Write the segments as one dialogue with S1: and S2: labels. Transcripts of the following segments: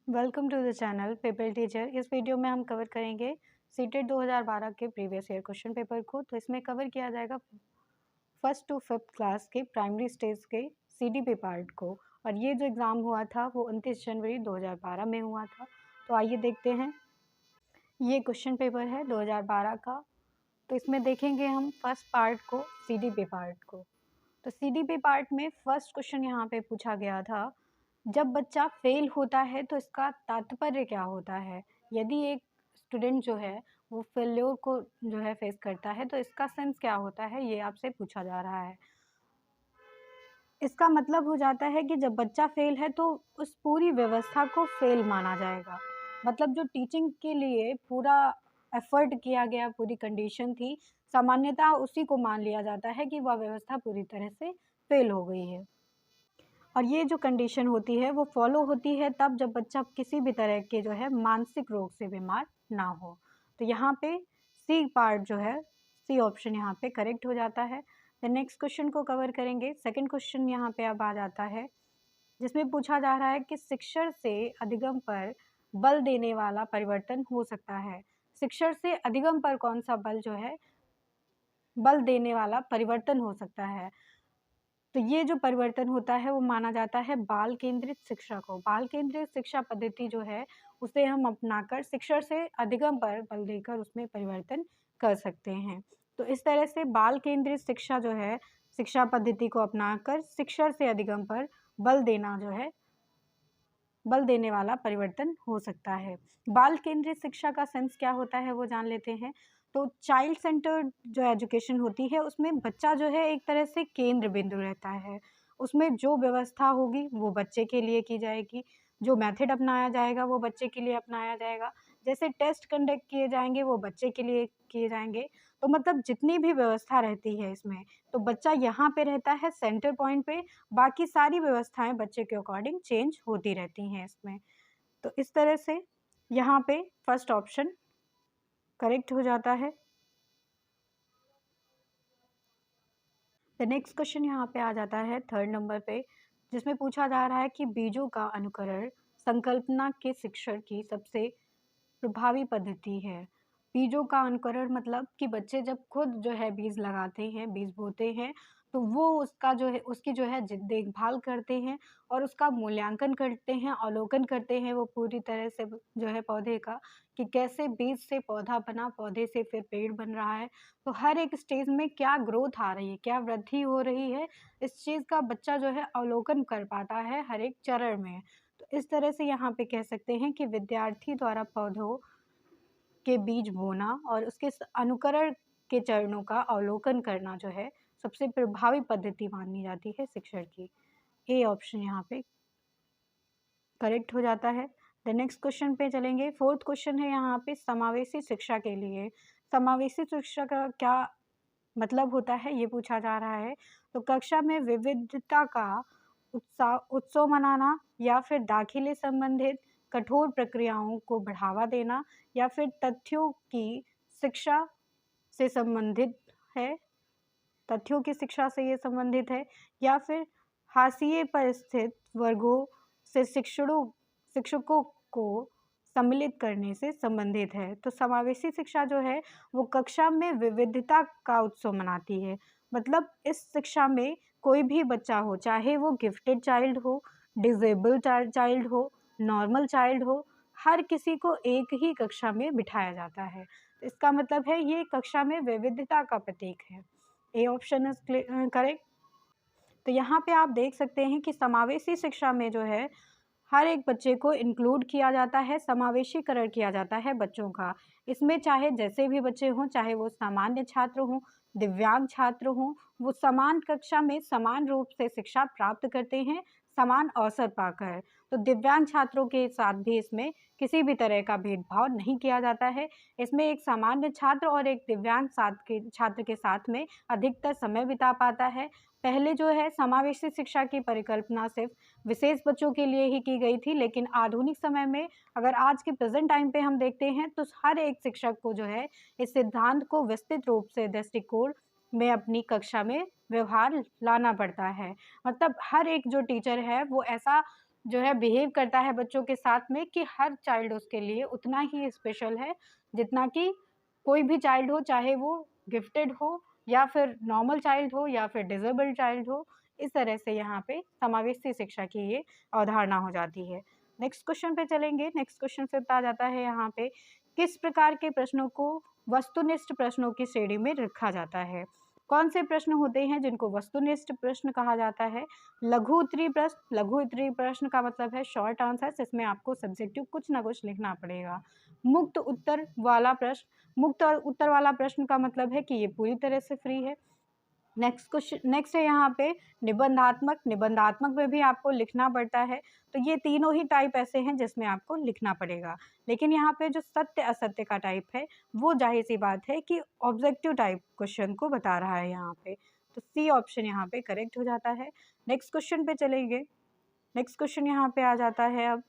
S1: Welcome to the channel paper teacher. इस video में हम कवर करेंगे सीटेट 2012 के प्रीवियस ईयर क्वेश्चन पेपर को। तो इसमें कवर किया जाएगा फर्स्ट टू फिफ्थ क्लास के प्राइमरी स्टेज के सीडीपी पार्ट को। और ये जो एग्ज़ाम हुआ था वो 29 जनवरी 2012 में हुआ था। तो आइए देखते हैं, ये क्वेश्चन पेपर है 2012 का। तो इसमें देखेंगे हम फर्स्ट पार्ट को, सीडीपी पार्ट को। तो सीडीपी पार्ट में फर्स्ट क्वेश्चन यहाँ पे पूछा गया था, जब बच्चा फेल होता है तो इसका तात्पर्य क्या होता है। यदि एक स्टूडेंट जो है वो फेल्योर को जो है फेस करता है तो इसका सेंस क्या होता है, ये आपसे पूछा जा रहा है। इसका मतलब हो जाता है कि जब बच्चा फेल है तो उस पूरी व्यवस्था को फेल माना जाएगा। मतलब जो टीचिंग के लिए पूरा एफर्ट किया गया, पूरी कंडीशन थी, सामान्यतः उसी को मान लिया जाता है कि वह व्यवस्था पूरी तरह से फेल हो गई है। और ये जो कंडीशन होती है वो फॉलो होती है तब जब बच्चा किसी भी तरह के जो है मानसिक रोग से बीमार ना हो। तो यहाँ पे सी पार्ट जो है, सी ऑप्शन यहाँ पे करेक्ट हो जाता है। द नेक्स्ट क्वेश्चन को कवर करेंगे। सेकंड क्वेश्चन यहाँ पे अब आ जाता है, जिसमें पूछा जा रहा है कि शिक्षण से अधिगम पर बल देने वाला परिवर्तन हो सकता है। शिक्षण से अधिगम पर कौन सा बल जो है, बल देने वाला परिवर्तन हो सकता है। तो ये जो परिवर्तन होता है वो माना जाता है बाल केंद्रित शिक्षा को। बाल केंद्रित शिक्षा पद्धति जो है उसे हम अपनाकर शिक्षण से अधिगम पर बल देकर उसमें परिवर्तन कर सकते हैं। तो इस तरह से बाल केंद्रित शिक्षा जो है, शिक्षा पद्धति को अपनाकर शिक्षण से अधिगम पर बल देना जो है, बल देने वाला परिवर्तन हो सकता है। बाल केंद्रित शिक्षा का सेंस क्या होता है वो जान लेते हैं। तो चाइल्ड सेंटर्ड जो एजुकेशन होती है उसमें बच्चा जो है एक तरह से केंद्र बिंदु रहता है। उसमें जो व्यवस्था होगी वो बच्चे के लिए की जाएगी, जो मेथड अपनाया जाएगा वो बच्चे के लिए अपनाया जाएगा, जैसे टेस्ट कंडक्ट किए जाएंगे वो बच्चे के लिए किए जाएंगे। तो मतलब जितनी भी व्यवस्था रहती है इसमें, तो बच्चा यहाँ पे रहता है सेंटर पॉइंट पे, बाकी सारी व्यवस्थाएं बच्चे के अकॉर्डिंग चेंज होती रहती हैं इसमें। तो इस तरह से यहाँ पे फर्स्ट ऑप्शन करेक्ट हो जाता है। द नेक्स्ट क्वेश्चन यहाँ पे आ जाता है थर्ड नंबर पे, जिसमें पूछा जा रहा है कि बीजों का अनुकरण संकल्पना के शिक्षण की सबसे प्रभावी पद्धति है। बीजों का अनुकरण मतलब कि बच्चे जब खुद जो है बीज लगाते हैं, बीज बोते हैं, तो वो उसका जो है, उसकी जो है देखभाल करते हैं और उसका मूल्यांकन करते हैं, अवलोकन करते हैं वो पूरी तरह से जो है पौधे का, कि कैसे बीज से पौधा बना, पौधे से फिर पेड़ बन रहा है। तो हर एक स्टेज में क्या ग्रोथ आ रही है, क्या वृद्धि हो रही है, इस चीज़ का बच्चा जो है अवलोकन कर पाता है हर एक चरण में। तो इस तरह से यहाँ पे कह सकते हैं कि विद्यार्थी द्वारा पौधों के बीज बोना और उसके अनुकरण के चरणों का अवलोकन करना जो है सबसे प्रभावी पद्धति मानी जाती है शिक्षण की। ए ऑप्शन यहाँ पे करेक्ट हो जाता है। द नेक्स्ट क्वेश्चन पे चलेंगे। फोर्थ क्वेश्चन है यहाँ पे समावेशी शिक्षा के लिए। समावेशी शिक्षा का क्या मतलब होता है ये पूछा जा रहा है। तो कक्षा में विविधता का उत्सव मनाना, या फिर दाखिले संबंधित कठोर प्रक्रियाओं को बढ़ावा देना, या फिर तथ्यों की शिक्षा से संबंधित है, तथ्यों की शिक्षा से ये संबंधित है, या फिर हाशिए पर स्थित वर्गों से शिक्षकों को सम्मिलित करने से संबंधित है। तो समावेशी शिक्षा जो है वो कक्षा में विविधता का उत्सव मनाती है। मतलब इस शिक्षा में कोई भी बच्चा हो, चाहे वो गिफ्टेड चाइल्ड हो, डिसेबल्ड चाइल्ड हो, नॉर्मल चाइल्ड हो, हर किसी को एक ही कक्षा में बिठाया जाता है। इसका मतलब है ये कक्षा में विविधता का प्रतीक है। A option is correct. तो यहाँ पे आप देख सकते हैं कि समावेशी शिक्षा में जो है हर एक बच्चे को इंक्लूड किया जाता है, समावेशीकरण किया जाता है बच्चों का। इसमें चाहे जैसे भी बच्चे हों, चाहे वो सामान्य छात्र हों, दिव्यांग छात्र हों, वो समान कक्षा में समान रूप से शिक्षा प्राप्त करते हैं, समान अवसर पाकर। तो दिव्यांग छात्रों के साथ भी इसमें किसी भी तरह का भेदभाव नहीं किया जाता है। इसमें एक सामान्य छात्र और एक दिव्यांग छात्र के साथ में अधिकतर समय बिता पाता है। पहले जो है समावेशी शिक्षा की परिकल्पना सिर्फ विशेष बच्चों के लिए ही की गई थी, लेकिन आधुनिक समय में अगर आज के प्रेजेंट टाइम पे हम देखते हैं तो हर एक शिक्षक को जो है इस सिद्धांत को विस्तृत रूप से दृष्टिकोण में अपनी कक्षा में व्यवहार लाना पड़ता है। मतलब हर एक जो टीचर है वो ऐसा जो है बिहेव करता है बच्चों के साथ में कि हर चाइल्ड उसके लिए उतना ही स्पेशल है जितना कि कोई भी चाइल्ड हो, चाहे वो गिफ्टेड हो या फिर नॉर्मल चाइल्ड हो या फिर डिसेबल्ड चाइल्ड हो। इस तरह से यहाँ पे समावेशी शिक्षा की ये अवधारणा हो जाती है। नेक्स्ट क्वेश्चन पे चलेंगे। नेक्स्ट क्वेश्चन फिर आ जाता है यहाँ पे, किस प्रकार के प्रश्नों को वस्तुनिष्ठ प्रश्नों की श्रेणी में रखा जाता है? कौन से प्रश्न होते हैं जिनको वस्तुनिष्ठ प्रश्न कहा जाता है? लघु उत्तरीय प्रश्न। लघु उत्तरीय प्रश्न का मतलब है शॉर्ट आंसर, जिसमें आपको सब्जेक्टिव कुछ ना कुछ लिखना पड़ेगा। मुक्त उत्तर वाला प्रश्न। मुक्त और उत्तर वाला प्रश्न का मतलब है कि ये पूरी तरह से फ्री है। नेक्स्ट क्वेश्चन, नेक्स्ट है यहाँ पे निबंधात्मक। निबंधात्मक में भी आपको लिखना पड़ता है। तो ये तीनों ही टाइप ऐसे हैं जिसमें आपको लिखना पड़ेगा। लेकिन यहाँ पे जो सत्य असत्य का टाइप है वो जाहिर सी बात है कि ऑब्जेक्टिव टाइप क्वेश्चन को बता रहा है यहाँ पे। तो सी ऑप्शन यहाँ पे करेक्ट हो जाता है। नेक्स्ट क्वेश्चन पे चलेंगे। नेक्स्ट क्वेश्चन यहाँ पे आ जाता है अब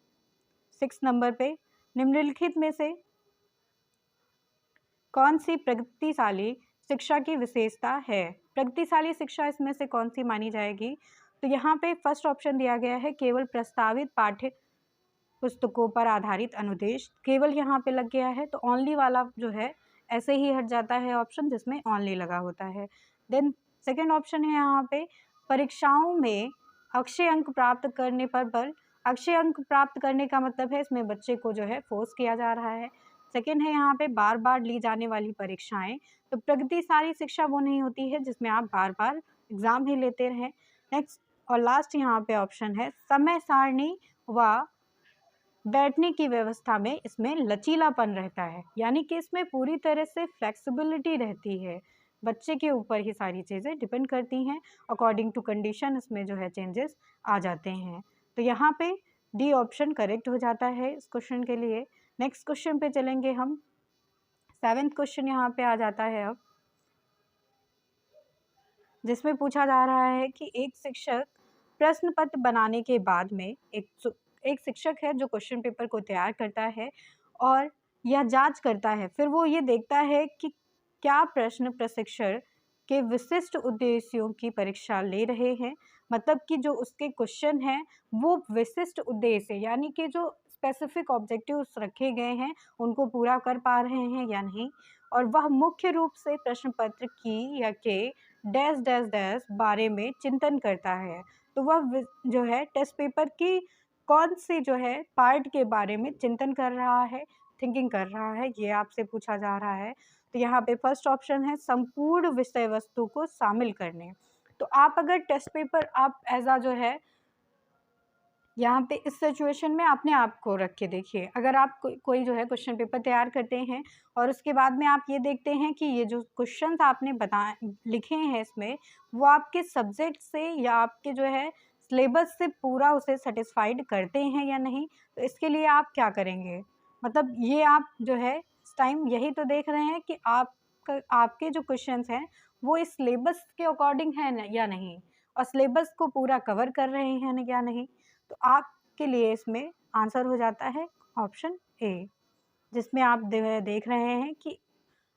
S1: 6 नंबर पे, निम्नलिखित में से कौन सी प्रगतिशाली शिक्षा की विशेषता है? प्रगतिशाली शिक्षा इसमें से कौन सी मानी जाएगी? तो यहाँ पे फर्स्ट ऑप्शन दिया गया है केवल प्रस्तावित पाठ्य पुस्तकों पर आधारित अनुदेश। केवल यहाँ पे लग गया है, तो ओनली वाला जो है ऐसे ही हट जाता है ऑप्शन जिसमें ओनली लगा होता है। देन सेकेंड ऑप्शन है यहाँ पे परीक्षाओं में अक्षय अंक प्राप्त करने पर बल। अक्षय अंक प्राप्त करने का मतलब है इसमें बच्चे को जो है फोर्स किया जा रहा है। सेकेंड है यहाँ पे बार बार ली जाने वाली परीक्षाएं। तो प्रगतिशाली शिक्षा वो नहीं होती है जिसमें आप बार बार एग्जाम ही लेते रहें। नेक्स्ट और लास्ट यहाँ पे ऑप्शन है समय सारणी व बैठने की व्यवस्था में इसमें लचीलापन रहता है, यानी कि इसमें पूरी तरह से फ्लेक्सिबिलिटी रहती है। बच्चे के ऊपर ही सारी चीज़ें डिपेंड करती हैं, अकॉर्डिंग टू कंडीशन इसमें जो है चेंजेस आ जाते हैं। तो यहाँ पे डी ऑप्शन करेक्ट हो जाता है इस क्वेश्चन के लिए। नेक्स्ट क्वेश्चन पे चलेंगे हम। 7th क्वेश्चन यहाँ पे आ जाता है अब, जिसमें पूछा जा रहा है कि एक शिक्षक प्रश्न पत्र बनाने के बाद में एक शिक्षक है जो क्वेश्चन पेपर को तैयार करता है और यह जांच करता है, फिर वो ये देखता है कि क्या प्रश्न प्रशिक्षण के विशिष्ट उद्देश्यों की परीक्षा ले रहे हैं। मतलब कि जो उसके क्वेश्चन हैं वो विशिष्ट उद्देश्य यानी कि जो स्पेसिफिक ऑब्जेक्टिव्स रखे गए हैं उनको पूरा कर पा रहे हैं या नहीं। और वह मुख्य रूप से प्रश्न पत्र की या के डैश डैश डैश बारे में चिंतन करता है। तो वह जो है टेस्ट पेपर की कौन सी जो है पार्ट के बारे में चिंतन कर रहा है, थिंकिंग कर रहा है, ये आपसे पूछा जा रहा है। तो यहाँ पे फर्स्ट ऑप्शन है संपूर्ण विषय वस्तु को शामिल करने। तो आप अगर टेस्ट पेपर आप एज जो है यहाँ पे इस सिचुएशन में अपने आप को रख के देखिए। अगर आप कोई जो है क्वेश्चन पेपर तैयार करते हैं और उसके बाद में आप ये देखते हैं कि ये जो क्वेश्चंस आपने लिखे हैं इसमें वो आपके सब्जेक्ट से या आपके जो है सिलेबस से पूरा उसे सेटिस्फाइड करते हैं या नहीं। तो इसके लिए आप क्या करेंगे, मतलब ये आप जो है इस टाइम यही तो देख रहे हैं कि आपके जो क्वेश्चंस हैं वो इस सिलेबस के अकॉर्डिंग है या नहीं, और सिलेबस को पूरा कवर कर रहे हैं या नहीं। तो आपके लिए इसमें आंसर हो जाता है ऑप्शन ए, जिसमें आप देख रहे हैं कि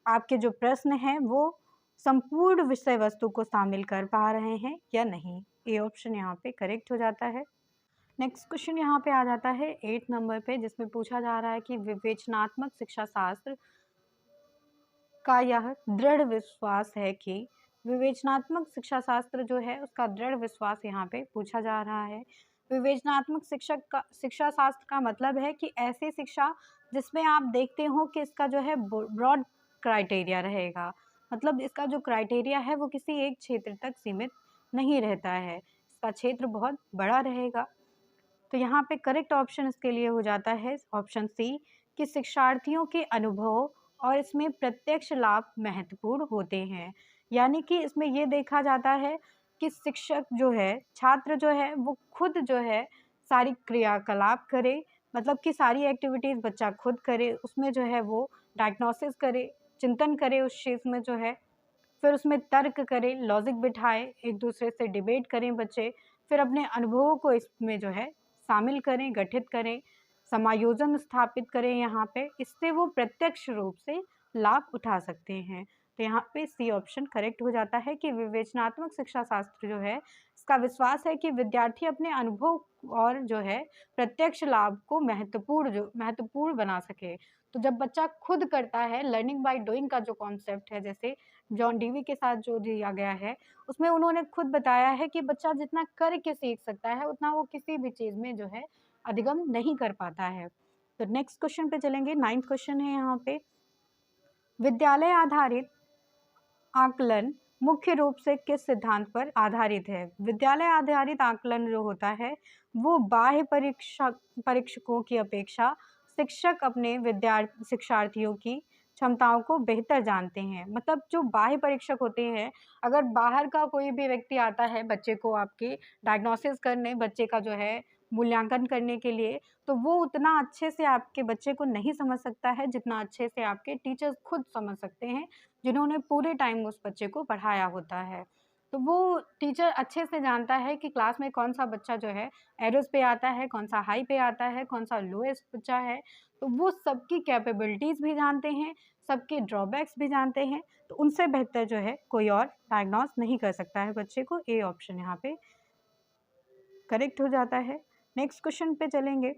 S1: आपके जो प्रश्न हैं वो संपूर्ण विषय वस्तु को शामिल कर पा रहे हैं या नहीं। ए ऑप्शन यहाँ पे करेक्ट हो जाता है। नेक्स्ट क्वेश्चन यहाँ पे आ जाता है 8 नंबर पे, जिसमें पूछा जा रहा है कि विवेचनात्मक शिक्षा शास्त्र का यह दृढ़ विश्वास है कि विवेचनात्मक शिक्षा शास्त्र जो है उसका दृढ़ विश्वास यहाँ पे पूछा जा रहा है। विवेचनात्मक शिक्षा शास्त्र का मतलब है कि ऐसी शिक्षा जिसमें आप देखते हो कि इसका जो है ब्रॉड क्राइटेरिया रहेगा, मतलब इसका जो क्राइटेरिया है वो किसी एक क्षेत्र तक सीमित नहीं रहता है, इसका क्षेत्र बहुत बड़ा रहेगा। तो यहाँ पे करेक्ट ऑप्शन इसके लिए हो जाता है ऑप्शन सी कि शिक्षार्थियों के अनुभव और इसमें प्रत्यक्ष लाभ महत्वपूर्ण होते हैं। यानी कि इसमें ये देखा जाता है कि शिक्षक जो है छात्र जो है वो खुद जो है सारी क्रियाकलाप करे, मतलब कि सारी एक्टिविटीज़ बच्चा खुद करे, उसमें जो है वो डायग्नोसिस करे, चिंतन करे उस चीज़ में जो है, फिर उसमें तर्क करे, लॉजिक बिठाए, एक दूसरे से डिबेट करें बच्चे, फिर अपने अनुभवों को इसमें जो है शामिल करें, गठित करें, समायोजन स्थापित करें यहाँ पे, इससे वो प्रत्यक्ष रूप से लाभ उठा सकते हैं। तो यहाँ पे सी ऑप्शन करेक्ट हो जाता है कि विवेचनात्मक शिक्षा शास्त्र जो है इसका विश्वास है कि विद्यार्थी अपने अनुभव और जो है प्रत्यक्ष लाभ को महत्वपूर्ण बना सके। तो जब बच्चा खुद करता है, लर्निंग बाय डूइंग का जो कॉन्सेप्ट है, जैसे जॉन डीवी के साथ जो दिया गया है, उसमें उन्होंने खुद बताया है कि बच्चा जितना करके सीख सकता है उतना वो किसी भी चीज़ में जो है अधिगम नहीं कर पाता है। तो नेक्स्ट क्वेश्चन पे चलेंगे। 9th क्वेश्चन है यहाँ पे, विद्यालय आधारित आकलन मुख्य रूप से किस सिद्धांत पर आधारित है? विद्यालय आधारित आकलन जो होता है वो बाह्य परीक्षकों की अपेक्षा शिक्षक अपने शिक्षार्थियों की क्षमताओं को बेहतर जानते हैं। मतलब जो बाह्य परीक्षक होते हैं, अगर बाहर का कोई भी व्यक्ति आता है बच्चे को आपके डायग्नोसिस करने, बच्चे का जो है मूल्यांकन करने के लिए, तो वो उतना अच्छे से आपके बच्चे को नहीं समझ सकता है जितना अच्छे से आपके टीचर्स खुद समझ सकते हैं, जिन्होंने पूरे टाइम उस बच्चे को पढ़ाया होता है। तो वो टीचर अच्छे से जानता है कि क्लास में कौन-सा बच्चा जो है एरोज़ पे आता है, कौन-सा हाई पे आता है, कौन-सा लोएस्ट बच्चा है। तो वो सबकी कैपेबिलिटीज़ भी जानते हैं, सबके ड्रॉबैक्स भी जानते हैं, तो उनसे बेहतर जो है कोई और डायग्नोस नहीं कर सकता है बच्चे को। ए ऑप्शन यहाँ पे करेक्ट हो जाता है। नेक्स्ट क्वेश्चन पे चलेंगे।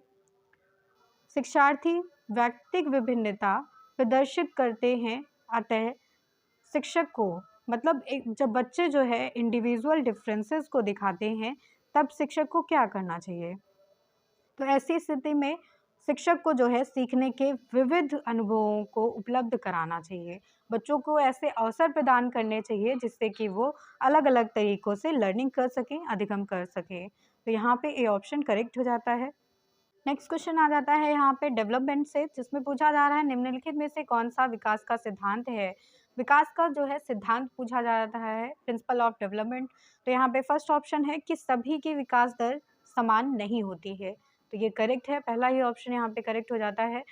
S1: शिक्षार्थी व्यक्तिक विभिन्नता प्रदर्शित करते हैं, अतः शिक्षक को, मतलब एक जब बच्चे जो है इंडिविजुअल डिफरेंसेस को दिखाते हैं, तब शिक्षक को क्या करना चाहिए? तो ऐसी स्थिति में शिक्षक को जो है सीखने के विविध अनुभवों को उपलब्ध कराना चाहिए। बच्चों को ऐसे अवसर प्रदान करने चाहिए जिससे कि वो अलग-अलग तरीकों से लर्निंग कर सकें, अधिगम कर सकें। तो यहाँ पे ए ऑप्शन करेक्ट हो जाता है। नेक्स्ट क्वेश्चन आ जाता है यहाँ पे डेवलपमेंट से, जिसमें पूछा जा रहा है निम्नलिखित में से कौन सा विकास का सिद्धांत है? विकास का जो है सिद्धांत पूछा जा रहा है, प्रिंसिपल ऑफ डेवलपमेंट। तो यहाँ पे फर्स्ट ऑप्शन है कि सभी की विकास दर समान नहीं होती है। तो ये करेक्ट है, पहला ही ऑप्शन यहाँ पे करेक्ट हो जाता है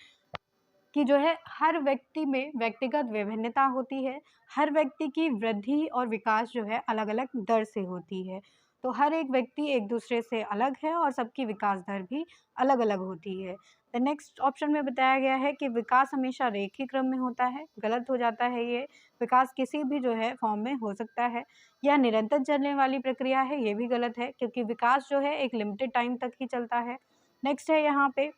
S1: कि जो है हर व्यक्ति में व्यक्तिगत विभिन्नता होती है, हर व्यक्ति की वृद्धि और विकास जो है अलग-अलग दर से होती है। तो हर एक व्यक्ति एक दूसरे से अलग है और सबकी विकास दर भी अलग-अलग होती है। द नेक्स्ट ऑप्शन में बताया गया है कि विकास हमेशा रेखीय क्रम में होता है, गलत हो जाता है ये। विकास किसी भी जो है फॉर्म में हो सकता है। यह निरंतर चलने वाली प्रक्रिया है, ये भी गलत है क्योंकि विकास जो है एक लिमिटेड टाइम तक ही चलता है। नेक्स्ट है यहाँ पे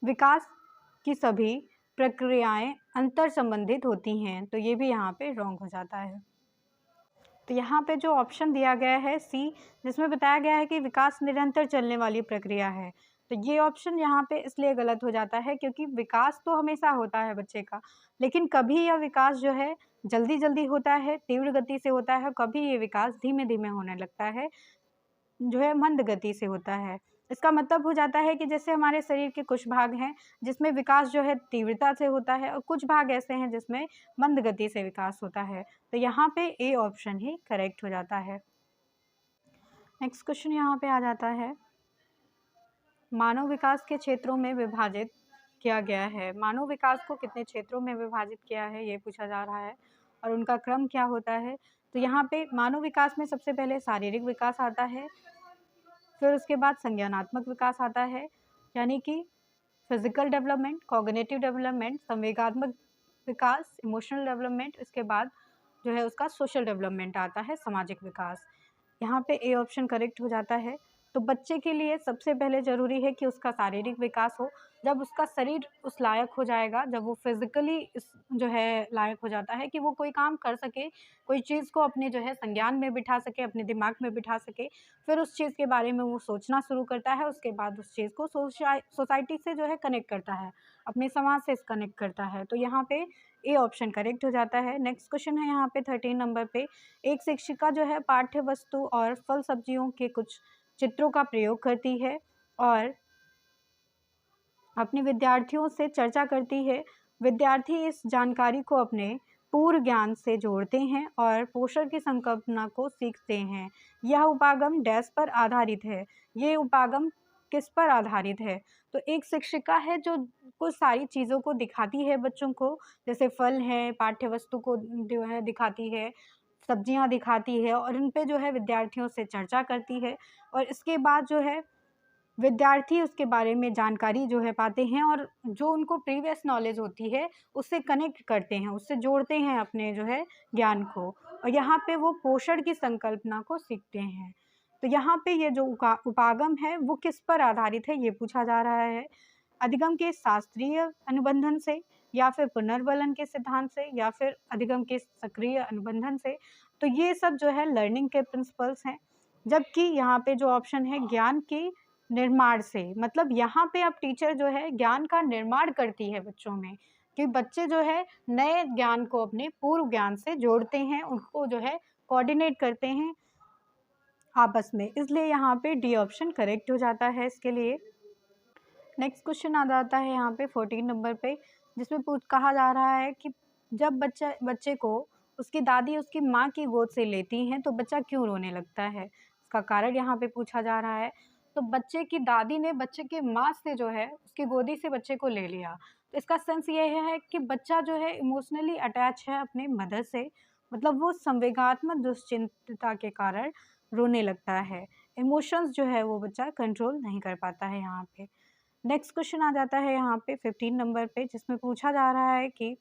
S1: विकास की सभी प्रक्रियाएं अंतर संबंधित होती हैं, तो ये भी यहाँ पे रॉन्ग हो जाता है। तो यहाँ पे जो ऑप्शन दिया गया है सी, जिसमें बताया गया है कि विकास निरंतर चलने वाली प्रक्रिया है, तो ये ऑप्शन यहाँ पे इसलिए गलत हो जाता है क्योंकि विकास तो हमेशा होता है बच्चे का, लेकिन कभी यह विकास जो है जल्दी-जल्दी होता है, तीव्र गति से होता है, कभी ये विकास धीमे-धीमे होने लगता है, जो है मंद गति से होता है। इसका मतलब हो जाता है कि जैसे हमारे शरीर के कुछ भाग हैं जिसमें विकास जो है तीव्रता से होता है और कुछ भाग ऐसे हैं जिसमें मंद गति से विकास होता है। तो यहाँ पे ए ऑप्शन ही करेक्ट हो जाता है। नेक्स्ट क्वेश्चन यहाँ पे आ जाता है, मानव विकास के क्षेत्रों में विभाजित किया गया है। मानव विकास को कितने क्षेत्रों में विभाजित किया है ये पूछा जा रहा है और उनका क्रम क्या होता है? तो यहाँ पे मानव विकास में सबसे पहले शारीरिक विकास आता है, फिर उसके बाद संज्ञानात्मक विकास आता है, यानी कि फिजिकल डेवलपमेंट, कॉग्निटिव डेवलपमेंट, संवेगात्मक विकास, इमोशनल डेवलपमेंट, इसके बाद जो है उसका सोशल डेवलपमेंट आता है, सामाजिक विकास। यहाँ पे ए ऑप्शन करेक्ट हो जाता है। तो बच्चे के लिए सबसे पहले ज़रूरी है कि उसका शारीरिक विकास हो। जब उसका शरीर उस लायक हो जाएगा, जब वो फिज़िकली इस जो है लायक हो जाता है कि वो कोई काम कर सके, कोई चीज़ को अपने जो है संज्ञान में बिठा सके, अपने दिमाग में बिठा सके, फिर उस चीज़ के बारे में वो सोचना शुरू करता है। उसके बाद उस चीज़ को सोसाइटी से जो है कनेक्ट करता है, अपने समाज से कनेक्ट करता है। तो यहाँ पे ए ऑप्शन करेक्ट हो जाता है। नेक्स्ट क्वेश्चन है यहाँ पे 13 नंबर पे, एक शिक्षिका जो है पाठ्य वस्तु और फल सब्जियों के कुछ चित्रों का प्रयोग करती है और अपने विद्यार्थियों से चर्चा करती है। विद्यार्थी इस जानकारी को अपने पूर्व ज्ञान से जोड़ते हैं और पोषण की संकल्पना को सीखते हैं। यह उपागम डैश पर आधारित है। ये उपागम किस पर आधारित है? तो एक शिक्षिका है जो कुछ सारी चीज़ों को दिखाती है बच्चों को, जैसे फल हैं, पाठ्य वस्तु को जो है दिखाती है, सब्जियां दिखाती है और इन पे जो है विद्यार्थियों से चर्चा करती है और इसके बाद जो है विद्यार्थी उसके बारे में जानकारी जो है पाते हैं और जो उनको प्रीवियस नॉलेज होती है उससे कनेक्ट करते हैं, उससे जोड़ते हैं अपने जो है ज्ञान को, और यहाँ पे वो पोषण की संकल्पना को सीखते हैं। तो यहाँ पे ये जो उपागम है वो किस पर आधारित है ये पूछा जा रहा है। अधिगम के शास्त्रीय अनुबंधन से, या फिर पुनर्वलन के सिद्धांत से, या फिर अधिगम के सक्रिय अनुबंधन से। तो ये सब जो है लर्निंग के प्रिंसिपल्स हैं। जबकि यहाँ पे जो ऑप्शन है ज्ञान के निर्माण से, मतलब यहाँ पे अब टीचर जो है ज्ञान का निर्माण करती है बच्चों में, कि बच्चे जो है नए ज्ञान को अपने पूर्व ज्ञान से जोड़ते हैं, उनको जो है कोऑर्डिनेट करते हैं आपस में, इसलिए यहाँ पे डी ऑप्शन करेक्ट हो जाता है इसके लिए। नेक्स्ट क्वेश्चन आ जाता है यहाँ पे 14 नंबर पे, जिसमें कहा जा रहा है कि जब बच्चे को उसकी दादी उसकी माँ की गोद से लेती हैं तो बच्चा क्यों रोने लगता है। इसका कारण यहाँ पे पूछा जा रहा है। तो बच्चे की दादी ने बच्चे के माँ से जो है उसकी गोदी से बच्चे को ले लिया, तो इसका सेंस ये है कि बच्चा जो है इमोशनली अटैच है अपने मदर से, मतलब वो संवेगात्मक दुश्चिंतता के कारण रोने लगता है। इमोशंस जो है वो बच्चा कंट्रोल नहीं कर पाता है यहाँ पे। नेक्स्ट क्वेश्चन आ जाता है यहाँ पे 15 नंबर पे, जिसमें पूछा जा रहा है कि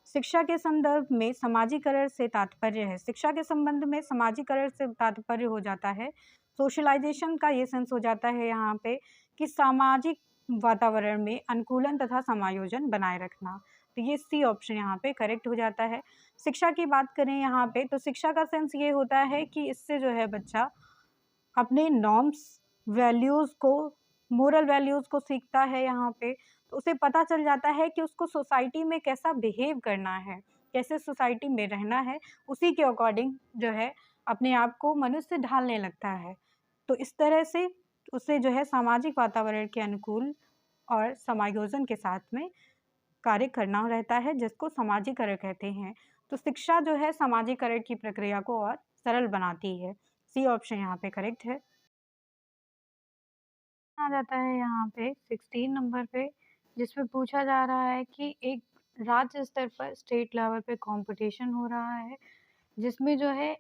S1: शिक्षा के संदर्भ में सामाजिकरण से तात्पर्य है। शिक्षा के संबंध में सामाजिकरण से तात्पर्य हो जाता है सोशलाइजेशन का। ये सेंस हो जाता है यहाँ पे कि सामाजिक वातावरण में अनुकूलन तथा समायोजन बनाए रखना। तो ये सी ऑप्शन यहाँ पे करेक्ट हो जाता है। शिक्षा की बात करें यहाँ पे, तो शिक्षा का सेंस ये होता है कि इससे जो है बच्चा अपने नॉर्म्स, वैल्यूज़ को, मोरल वैल्यूज़ को सीखता है यहाँ पे। तो उसे पता चल जाता है कि उसको सोसाइटी में कैसा बिहेव करना है, कैसे सोसाइटी में रहना है, उसी के अकॉर्डिंग जो है अपने आप को मनुष्य ढालने लगता है। तो इस तरह से उसे जो है सामाजिक वातावरण के अनुकूल और समायोजन के साथ में कार्य करना रहता है, जिसको सामाजिकरण कहते हैं। तो शिक्षा जो है सामाजिकरण की प्रक्रिया को और सरल बनाती है। सी ऑप्शन यहाँ पे करेक्ट है। आ जाता है यहाँ पे 16 नंबर पे, जिसमें पूछा जा रहा है कि एक राज्य स्तर पर स्टेट लेवल पे कंपटीशन हो रहा है, जिसमें जो है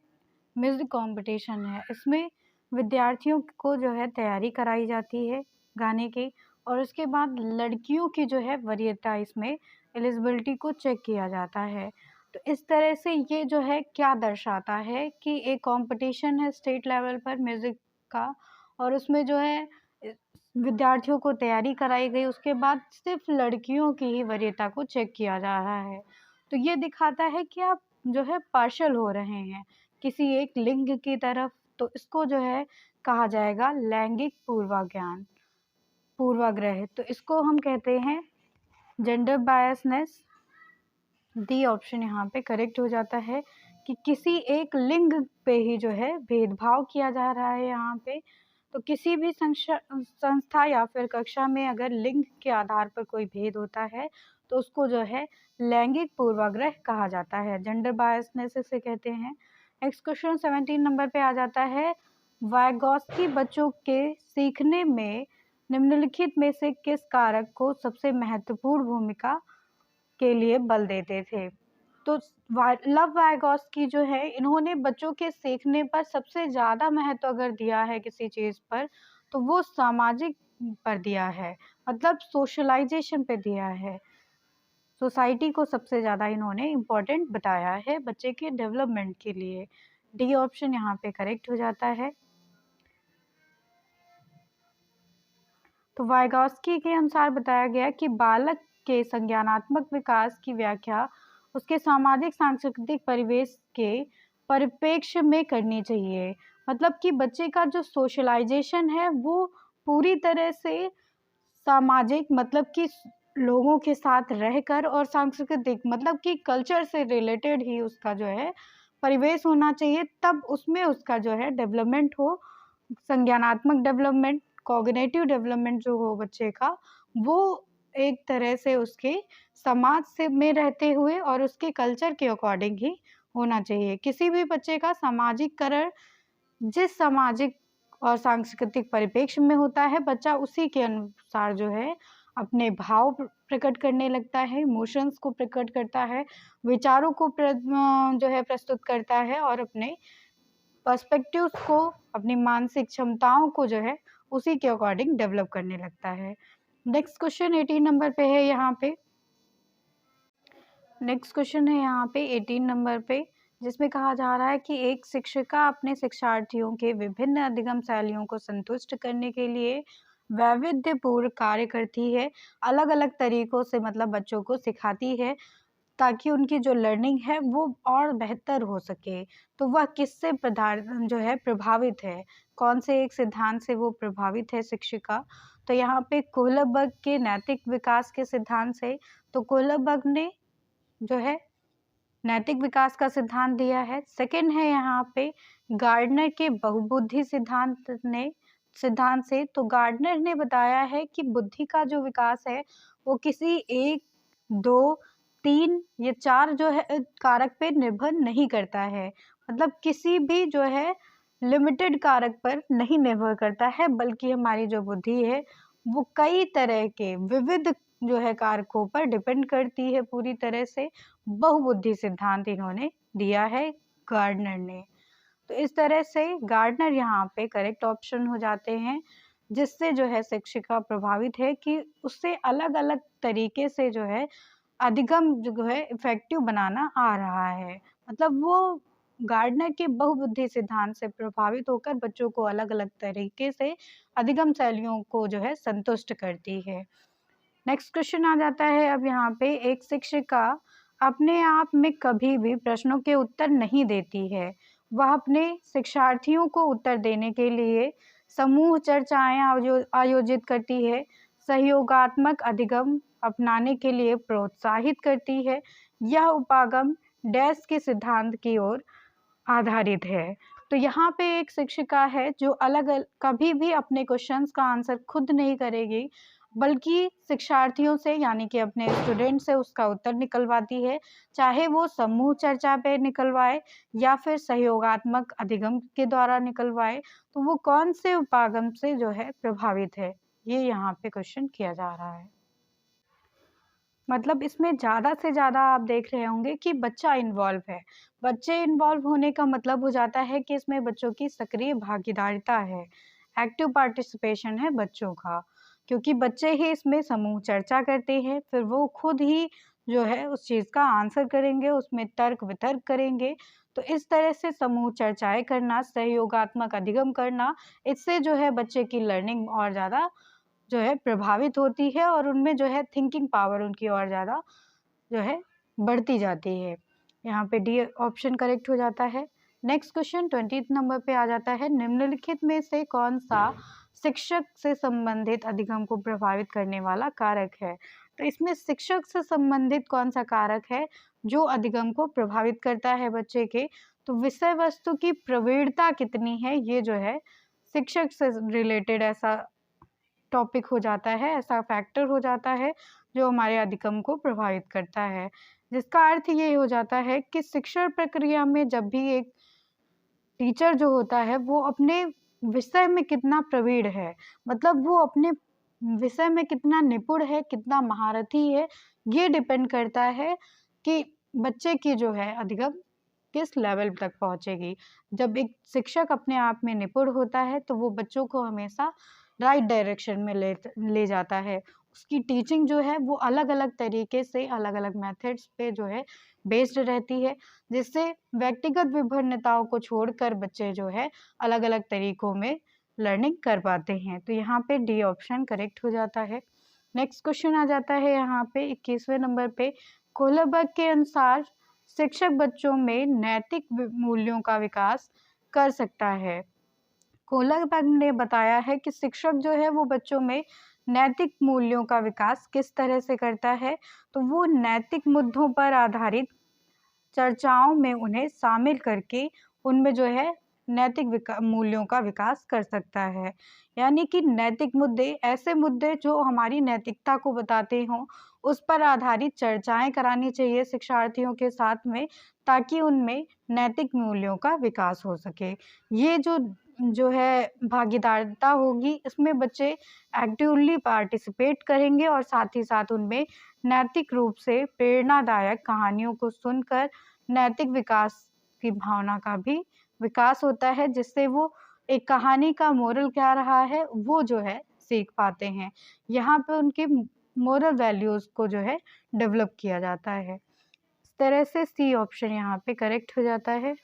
S1: म्यूज़िक कंपटीशन है। इसमें विद्यार्थियों को जो है तैयारी कराई जाती है गाने की, और उसके बाद लड़कियों की जो है वरीयता, इसमें एलिजिबिलिटी को चेक किया जाता है। तो इस तरह से ये जो है क्या दर्शाता है कि एक कंपटीशन है स्टेट लेवल पर म्यूज़िक का, और उसमें जो है विद्यार्थियों को तैयारी कराई गई, उसके बाद सिर्फ लड़कियों की ही वरीयता को चेक किया जा रहा है। तो ये दिखाता है कि आप जो है पार्शल हो रहे हैं किसी एक लिंग की तरफ। तो इसको जो है कहा जाएगा लैंगिक पूर्वाग्रह। तो इसको हम कहते हैं जेंडर बायसनेस। डी ऑप्शन यहाँ पे करेक्ट हो जाता है कि किसी एक लिंग पे ही जो है भेदभाव किया जा रहा है यहाँ पे। तो किसी भी संस्था या फिर कक्षा में अगर लिंग के आधार पर कोई भेद होता है तो उसको जो है लैंगिक पूर्वाग्रह कहा जाता है, जेंडर बायसनेस इसे कहते हैं। नेक्स्ट क्वेश्चन 17 नंबर पे आ जाता है, वाइगॉस्की बच्चों के सीखने में निम्नलिखित में से किस कारक को सबसे महत्वपूर्ण भूमिका के लिए बल देते थे। तो लव वाइगॉस्की जो है, इन्होंने बच्चों के सीखने पर सबसे ज़्यादा महत्व अगर दिया है किसी चीज़ पर, तो वो सामाजिक पर दिया है, मतलब सोशलाइजेशन पे दिया है। सोसाइटी को सबसे ज़्यादा इन्होंने इम्पोर्टेंट बताया है बच्चे के डेवलपमेंट के लिए। डी ऑप्शन यहाँ पे करेक्ट हो जाता है। तो वाइगॉस्की के अनुसार बताया गया कि बालक के संज्ञानात्मक विकास की व्याख्या उसके सामाजिक सांस्कृतिक परिवेश के परिप्रेक्ष्य में करनी चाहिए। मतलब कि बच्चे का जो सोशलाइजेशन है वो पूरी तरह से सामाजिक, मतलब कि लोगों के साथ रहकर, और सांस्कृतिक मतलब कि कल्चर से रिलेटेड ही उसका जो है परिवेश होना चाहिए, तब उसमें उसका जो है डेवलपमेंट हो, संज्ञानात्मक डेवलपमेंट, कॉग्निटिव डेवलपमेंट जो हो बच्चे का, वो एक तरह से उसके समाज से में रहते हुए और उसके कल्चर के अकॉर्डिंग ही होना चाहिए। किसी भी बच्चे का सामाजिकरण जिस सामाजिक और सांस्कृतिक परिप्रेक्ष्य में होता है, बच्चा उसी के अनुसार जो है अपने भाव प्रकट करने लगता है, इमोशंस को प्रकट करता है, विचारों को जो है प्रस्तुत करता है, और अपने पर्सपेक्टिव्स को, अपनी मानसिक क्षमताओं को जो है उसी के अकॉर्डिंग डेवलप करने लगता है। नेक्स्ट क्वेश्चन 18 नंबर पे है यहाँ पे। नेक्स्ट क्वेश्चन है यहाँ पे 18 नंबर पे, जिसमें कहा जा रहा है कि एक शिक्षिका अपने शिक्षार्थियों के विभिन्न अधिगम शैलियों को संतुष्ट करने के लिए वैविध्यपूर्ण कार्य करती है, अलग अलग तरीकों से मतलब बच्चों को सिखाती है ताकि उनकी जो लर्निंग है वो और बेहतर हो सके। तो वह किससे जो है प्रभावित है, कौन से एक सिद्धांत से वो प्रभावित है शिक्षिका? तो यहाँ पे कोहलबर्ग के नैतिक विकास के सिद्धांत से। तो कोहलबर्ग ने जो है नैतिक विकास का सिद्धांत दिया है। सेकंड है यहाँ पे गार्डनर के बहुबुद्धि सिद्धांत से। तो गार्डनर ने बताया है कि बुद्धि का जो विकास है वो किसी 1, 2, 3 या 4 जो है कारक पे निर्भर नहीं करता है, मतलब किसी भी जो है लिमिटेड कारक पर नहीं निर्भर करता है, बल्कि हमारी जो बुद्धि है वो कई तरह के विविध जो है कारकों पर डिपेंड करती है पूरी तरह से। बहुबुद्धि सिद्धांत इन्होंने दिया है गार्डनर ने। तो इस तरह से गार्डनर यहाँ पे करेक्ट ऑप्शन हो जाते हैं, जिससे जो है शिक्षिका प्रभावित है कि उससे अलग अलग तरीके से जो है अधिगम जो है इफेक्टिव बनाना आ रहा है। मतलब वो गार्डनर के बहुबुद्धि सिद्धांत से प्रभावित होकर बच्चों को अलग अलग तरीके से अधिगम शैलियों को जो है संतुष्ट करती है। नेक्स्ट क्वेश्चन आ जाता है अब यहाँ पे, एक शिक्षिका अपने आप में कभी भी प्रश्नों के उत्तर नहीं देती है, वह अपने शिक्षार्थियों को उत्तर देने के लिए समूह चर्चाएं आयोजित करती है, सहयोगात्मक अधिगम अपनाने के लिए प्रोत्साहित करती है। यह उपागम डैश के सिद्धांत की ओर आधारित है। तो यहाँ पे एक शिक्षिका है जो कभी भी अपने क्वेश्चंस का आंसर खुद नहीं करेगी, बल्कि शिक्षार्थियों से यानी कि अपने स्टूडेंट से उसका उत्तर निकलवाती है, चाहे वो समूह चर्चा पे निकलवाए या फिर सहयोगात्मक अधिगम के द्वारा निकलवाए। तो वो कौन से उपागम से जो है प्रभावित है, ये यहाँ पे क्वेश्चन किया जा रहा है। मतलब इसमें ज़्यादा से ज़्यादा आप देख रहे होंगे कि बच्चा इन्वॉल्व है। बच्चे इन्वॉल्व होने का मतलब हो जाता है कि इसमें बच्चों की सक्रिय भागीदारिता है, एक्टिव पार्टिसिपेशन है बच्चों का, क्योंकि बच्चे ही इसमें समूह चर्चा करते हैं, फिर वो खुद ही जो है उस चीज़ का आंसर करेंगे, उसमें तर्क-वितर्क करेंगे। तो इस तरह से समूह चर्चाएँ करना, सहयोगात्मक अधिगम करना, इससे जो है बच्चे की लर्निंग और ज़्यादा जो है प्रभावित होती है और उनमें जो है थिंकिंग पावर उनकी और ज़्यादा जो है बढ़ती जाती है। यहाँ पे डी ऑप्शन करेक्ट हो जाता है। नेक्स्ट क्वेश्चन 20 नंबर पे आ जाता है, निम्नलिखित में से कौन सा शिक्षक से संबंधित अधिगम को प्रभावित करने वाला कारक है? तो इसमें शिक्षक से संबंधित कौन सा कारक है जो अधिगम को प्रभावित करता है बच्चे के? तो विषय वस्तु की प्रवीणता कितनी है, ये जो है शिक्षक से रिलेटेड ऐसा टॉपिक हो जाता है, ऐसा फैक्टर हो जाता है जो हमारे अधिगम को प्रभावित करता है। जिसका अर्थ ये हो जाता है कि शिक्षण प्रक्रिया में जब भी एक टीचर जो होता है वो अपने विषय में कितना प्रवीण है, मतलब वो अपने विषय में कितना निपुण है, कितना महारथी है, ये डिपेंड करता है कि बच्चे की जो है अधिगम किस लेवल तक पहुँचेगी। जब एक शिक्षक अपने आप में निपुण होता है तो वो बच्चों को हमेशा राइट डायरेक्शन में ले जाता है। उसकी टीचिंग जो है वो अलग-अलग तरीके से, अलग-अलग मेथड्स पे जो है बेस्ड रहती है, जिससे व्यक्तिगत विभिन्नताओं को छोड़कर बच्चे जो है अलग-अलग तरीकों में लर्निंग कर पाते हैं। तो यहाँ पे डी ऑप्शन करेक्ट हो जाता है। नेक्स्ट क्वेश्चन आ जाता है यहाँ पे 21वें नंबर पे, कोहलबर्ग के अनुसार शिक्षक बच्चों में नैतिक मूल्यों का विकास कर सकता है। कोहलबर्ग ने बताया है कि शिक्षक जो है वो बच्चों में नैतिक मूल्यों का विकास किस तरह से करता है, तो वो नैतिक मुद्दों पर आधारित चर्चाओं में उन्हें शामिल करके उनमें जो है नैतिक मूल्यों का विकास कर सकता है। यानी कि नैतिक मुद्दे, ऐसे मुद्दे जो हमारी नैतिकता को बताते हों, उस पर आधारित चर्चाएं करानी चाहिए शिक्षार्थियों के साथ में, ताकि उनमें नैतिक मूल्यों का विकास हो सके। ये जो जो है भागीदारिता होगी, इसमें बच्चे एक्टिवली पार्टिसिपेट करेंगे और साथ ही साथ उनमें नैतिक रूप से प्रेरणादायक कहानियों को सुनकर नैतिक विकास की भावना का भी विकास होता है, जिससे वो एक कहानी का मोरल क्या रहा है वो जो है सीख पाते हैं। यहाँ पे उनके मोरल वैल्यूज़ को जो है डेवलप किया जाता है। इस तरह से सी ऑप्शन यहाँ पे करेक्ट हो जाता है।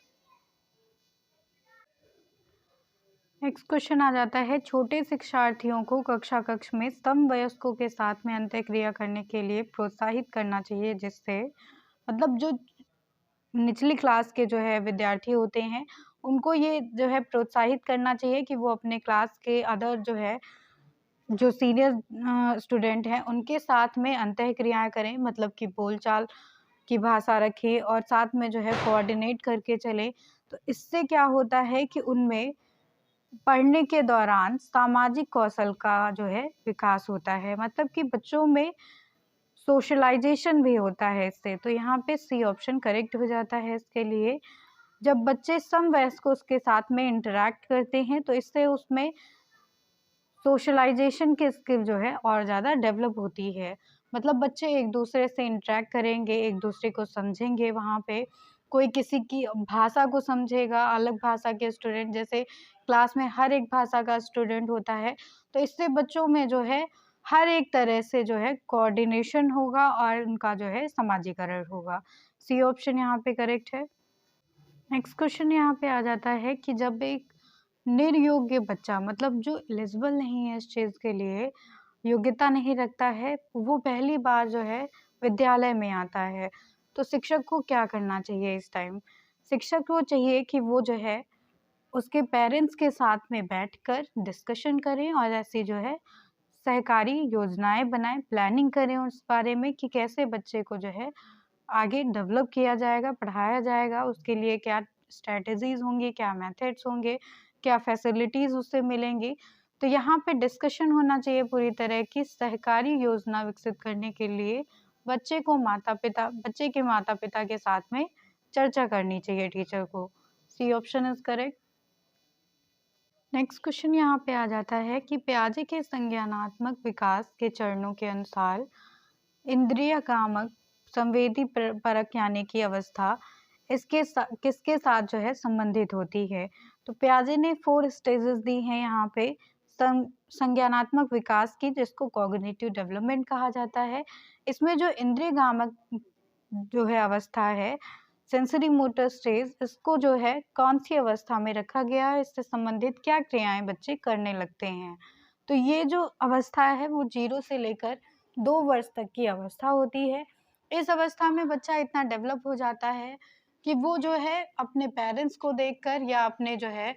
S1: नेक्स्ट क्वेश्चन आ जाता है, छोटे शिक्षार्थियों को कक्षा कक्ष में समवयस्कों के साथ में अंतःक्रिया करने के लिए प्रोत्साहित करना चाहिए, जिससे मतलब जो निचली क्लास के जो है विद्यार्थी होते हैं उनको ये जो है प्रोत्साहित करना चाहिए कि वो अपने क्लास के अदर जो है जो सीनियर स्टूडेंट हैं उनके साथ में अंतःक्रियाएं करें, मतलब कि बोलचाल की भाषा रखें और साथ में जो है कोऑर्डिनेट करके चलें। तो इससे क्या होता है कि उनमें पढ़ने के दौरान सामाजिक कौशल का जो है विकास होता है, मतलब कि बच्चों में सोशलाइजेशन भी होता है इससे। तो यहाँ पे सी ऑप्शन करेक्ट हो जाता है इसके लिए। जब बच्चे समवयस्कों के साथ में इंटरैक्ट करते हैं तो इससे उसमें सोशलाइजेशन की स्किल जो है और ज़्यादा डेवलप होती है। मतलब बच्चे एक दूसरे से इंटरैक्ट करेंगे, एक दूसरे को समझेंगे, वहाँ पे कोई किसी की भाषा को समझेगा, अलग भाषा के स्टूडेंट, जैसे क्लास में हर एक भाषा का स्टूडेंट होता है, तो इससे बच्चों में जो है हर एक तरह से जो है कोऑर्डिनेशन होगा और उनका जो है समाजीकरण होगा। सी ऑप्शन यहाँ पे करेक्ट है। नेक्स्ट क्वेश्चन यहाँ पे आ जाता है कि जब एक निर्योग्य बच्चा, मतलब जो एलिजिबल नहीं है इस चीज़ के लिए, योग्यता नहीं रखता है, वो पहली बार जो है विद्यालय में आता है, तो शिक्षक को क्या करना चाहिए इस टाइम? शिक्षक को चाहिए कि वो जो है उसके पेरेंट्स के साथ में बैठकर डिस्कशन करें और ऐसी जो है सहकारी योजनाएं बनाएं, प्लानिंग करें उस बारे में कि कैसे बच्चे को जो है आगे डेवलप किया जाएगा, पढ़ाया जाएगा, उसके लिए क्या स्ट्रैटेजीज़ होंगी, क्या मेथड्स होंगे, क्या फैसिलिटीज़ उससे मिलेंगी। तो यहाँ पे डिस्कशन होना चाहिए पूरी तरह की सहकारी योजना विकसित करने के लिए बच्चे के माता-पिता के साथ में चर्चा करनी चाहिए टीचर को। C option is correct. Next question यहाँ पे आ जाता है कि पियाजे के संज्ञानात्मक विकास के चरणों के अनुसार इंद्रिय कामक संवेदी परक यानी कि अवस्था किसके साथ जो है संबंधित होती है? तो पियाजे ने 4 स्टेजेस दी हैं यहाँ पे संज्ञानात्मक विकास की, जिसको कॉग्निटिव डेवलपमेंट कहा जाता है। इसमें जो इंद्रिय कामक जो है अवस्था है, सेंसरी मोटर स्टेज, इसको जो है कौन सी अवस्था में रखा गया है, इससे संबंधित क्या क्रियाएं बच्चे करने लगते हैं? तो ये जो अवस्था है वो 0 से लेकर 2 वर्ष तक की अवस्था होती है। इस अवस्था में बच्चा इतना डेवलप हो जाता है कि वो जो है अपने पेरेंट्स को देखकर या अपने जो है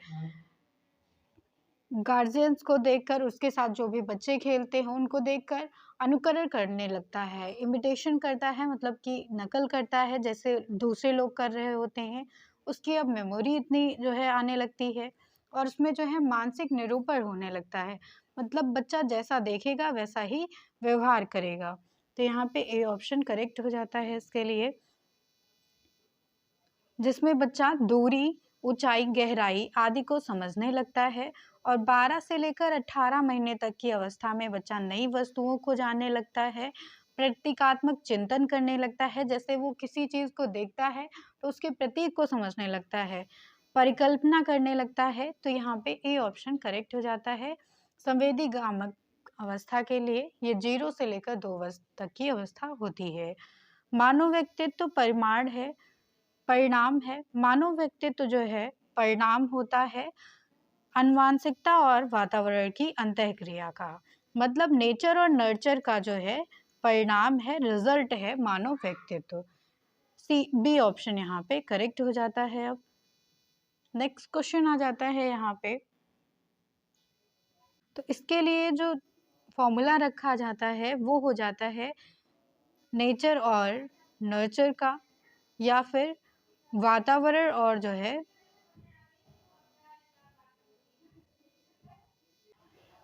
S1: गार्जियंस को देखकर, उसके साथ जो भी बच्चे खेलते हैं उनको देखकर अनुकरण करने लगता है, इमिटेशन करता है, मतलब कि नकल करता है जैसे दूसरे लोग कर रहे होते हैं। उसकी अब मेमोरी इतनी जो है आने लगती है और उसमें जो है मानसिक निरूपण होने लगता है, मतलब बच्चा जैसा देखेगा वैसा ही व्यवहार करेगा। तो यहाँ पे ए ऑप्शन करेक्ट हो जाता है इसके लिए, जिसमें बच्चा दूरी, ऊंचाई, गहराई आदि को समझने लगता है और 12 से लेकर 18 महीने तक की अवस्था में बच्चा नई वस्तुओं को जानने लगता है, प्रतीकात्मक चिंतन करने लगता है, जैसे वो किसी चीज़ को देखता है तो उसके प्रतीक को समझने लगता है, परिकल्पना करने लगता है। तो यहाँ पे ए ऑप्शन करेक्ट हो जाता है। संवेदी गामक अवस्था के लिए ये 0 से लेकर 2 वर्ष तक की अवस्था होती है। मानव व्यक्तित्व परिमाण है, परिणाम है। मानव व्यक्तित्व जो है परिणाम होता है आनुवांशिकता और वातावरण की अंतःक्रिया का, मतलब नेचर और नर्चर का जो है परिणाम है, रिजल्ट है मानव व्यक्तित्व। सी बी ऑप्शन यहाँ पे करेक्ट हो जाता है। अब नेक्स्ट क्वेश्चन आ जाता है यहाँ पे, तो इसके लिए जो फॉर्मूला रखा जाता है वो हो जाता है नेचर और नर्चर का, या फिर वातावरण और जो है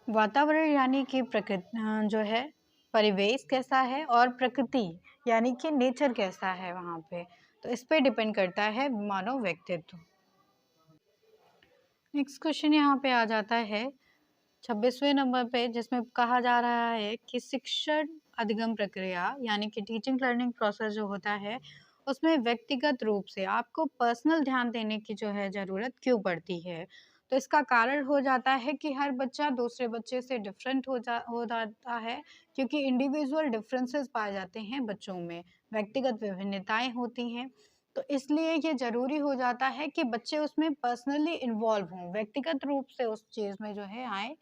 S1: वातावरण यानी कि प्रकृति जो है परिवेश कैसा है, और प्रकृति यानी कि नेचर कैसा है वहाँ पे, तो इस पे डिपेंड करता है मानव व्यक्तित्व। नेक्स्ट क्वेश्चन यहाँ पे आ जाता है 26वें नंबर पे, जिसमें कहा जा रहा है कि शिक्षण अधिगम प्रक्रिया यानी कि टीचिंग लर्निंग प्रोसेस जो होता है उसमें व्यक्तिगत रूप से आपको पर्सनल ध्यान देने की जो है ज़रूरत क्यों पड़ती है? तो इसका कारण हो जाता है कि हर बच्चा दूसरे बच्चे से डिफरेंट हो जाता है, क्योंकि इंडिविजुअल डिफरेंसेस पाए जाते हैं बच्चों में, व्यक्तिगत विभिन्नताएं होती हैं। तो इसलिए ये ज़रूरी हो जाता है कि बच्चे उसमें पर्सनली इन्वॉल्व हों, व्यक्तिगत रूप से उस चीज़ में जो है आएँ,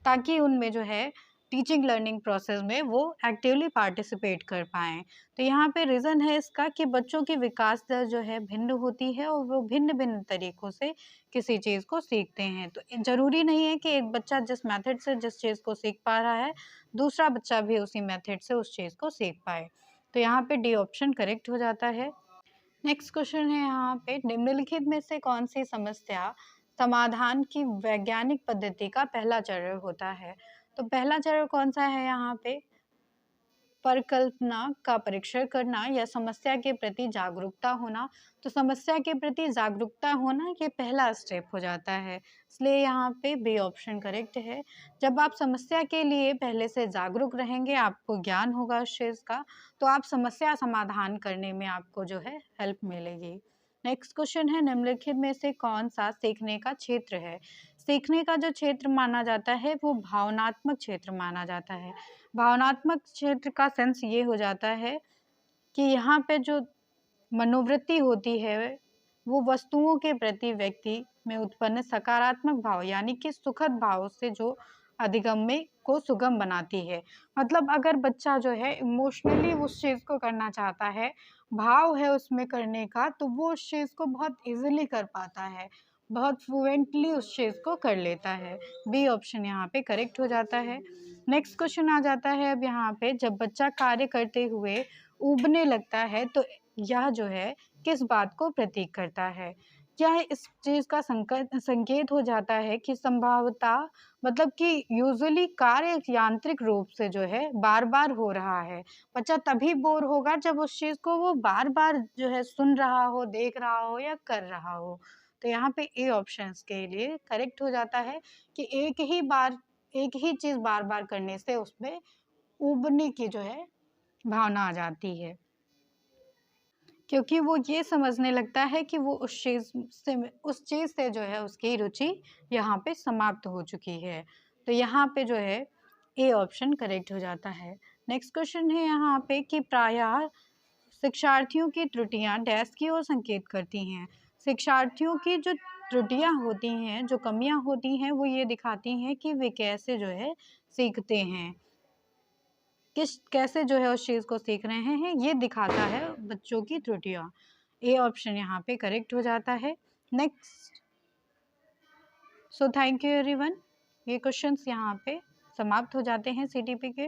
S1: ताकि उनमें जो है टीचिंग लर्निंग प्रोसेस में वो एक्टिवली पार्टिसिपेट कर पाएँ। तो यहाँ पे रीज़न है इसका कि बच्चों की विकास दर जो है भिन्न होती है और वो भिन्न-भिन्न तरीकों से किसी चीज़ को सीखते हैं। तो ज़रूरी नहीं है कि एक बच्चा जिस मेथड से जिस चीज़ को सीख पा रहा है, दूसरा बच्चा भी उसी मेथड से उस चीज़ को सीख पाए। तो यहाँ पे डी ऑप्शन करेक्ट हो जाता है। नेक्स्ट क्वेश्चन है यहाँ पे, निम्नलिखित में से कौन सी समस्या समाधान की वैज्ञानिक पद्धति का पहला चरण होता है? तो पहला चरण कौन सा है यहाँ पे? परिकल्पना का परीक्षण करना या समस्या के प्रति जागरूकता होना। तो समस्या के प्रति जागरूकता होना ये पहला स्टेप हो जाता है, इसलिए यहाँ पे बी ऑप्शन करेक्ट है। जब आप समस्या के लिए पहले से जागरूक रहेंगे, आपको ज्ञान होगा उस चीज़ का, तो आप समस्या समाधान करने में आपको जो है हेल्प मिलेगी। नेक्स्ट क्वेश्चन है, निम्नलिखित में से कौन सा सीखने का क्षेत्र है? सीखने का जो क्षेत्र माना जाता है वो भावनात्मक क्षेत्र माना जाता है। भावनात्मक क्षेत्र का सेंस ये हो जाता है कि यहाँ पे जो मनोवृत्ति होती है, वो वस्तुओं के प्रति व्यक्ति में उत्पन्न सकारात्मक भाव यानी कि सुखद भाव से जो अधिगम्य को सुगम बनाती है। मतलब अगर बच्चा जो है इमोशनली उस चीज़ को करना चाहता है, भाव है उसमें करने का, तो वो उस चीज़ को बहुत ईज़िली कर पाता है, बहुत फ्लुएंटली उस चीज़ को कर लेता है। बी ऑप्शन यहाँ पे करेक्ट हो जाता है। नेक्स्ट क्वेश्चन आ जाता है अब यहाँ पे, जब बच्चा कार्य करते हुए ऊबने लगता है तो यह जो है किस बात को प्रतीक करता है? यह इस चीज़ का संकेत हो जाता है कि संभवतः, मतलब कि यूजुअली कार्य यांत्रिक रूप से जो है बार-बार हो रहा है। बच्चा तभी बोर होगा जब उस चीज़ को वो बार-बार जो है सुन रहा हो, देख रहा हो या कर रहा हो। तो यहाँ पे ए ऑप्शंस के लिए करेक्ट हो जाता है कि एक ही चीज़ बार-बार करने से उसमें ऊबने की जो है भावना आ जाती है। क्योंकि वो ये समझने लगता है कि वो उस चीज़ से जो है उसकी रुचि यहाँ पे समाप्त हो चुकी है। तो यहाँ पे जो है ए ऑप्शन करेक्ट हो जाता है। नेक्स्ट क्वेश्चन है यहाँ पे कि प्रायः शिक्षार्थियों की त्रुटियाँ डैश की ओर संकेत करती हैं। शिक्षार्थियों की जो त्रुटियाँ होती हैं, जो कमियाँ होती हैं, वो ये दिखाती हैं कि वे कैसे जो है सीखते हैं। कैसे जो है उस चीज़ को सीख रहे हैं, ये दिखाता है बच्चों की त्रुटियाँ। ए ऑप्शन यहाँ पे करेक्ट हो जाता है। Next, so thank you everyone. ये क्वेश्चंस यहाँ पे समाप्त हो जाते हैं सीटीपी के।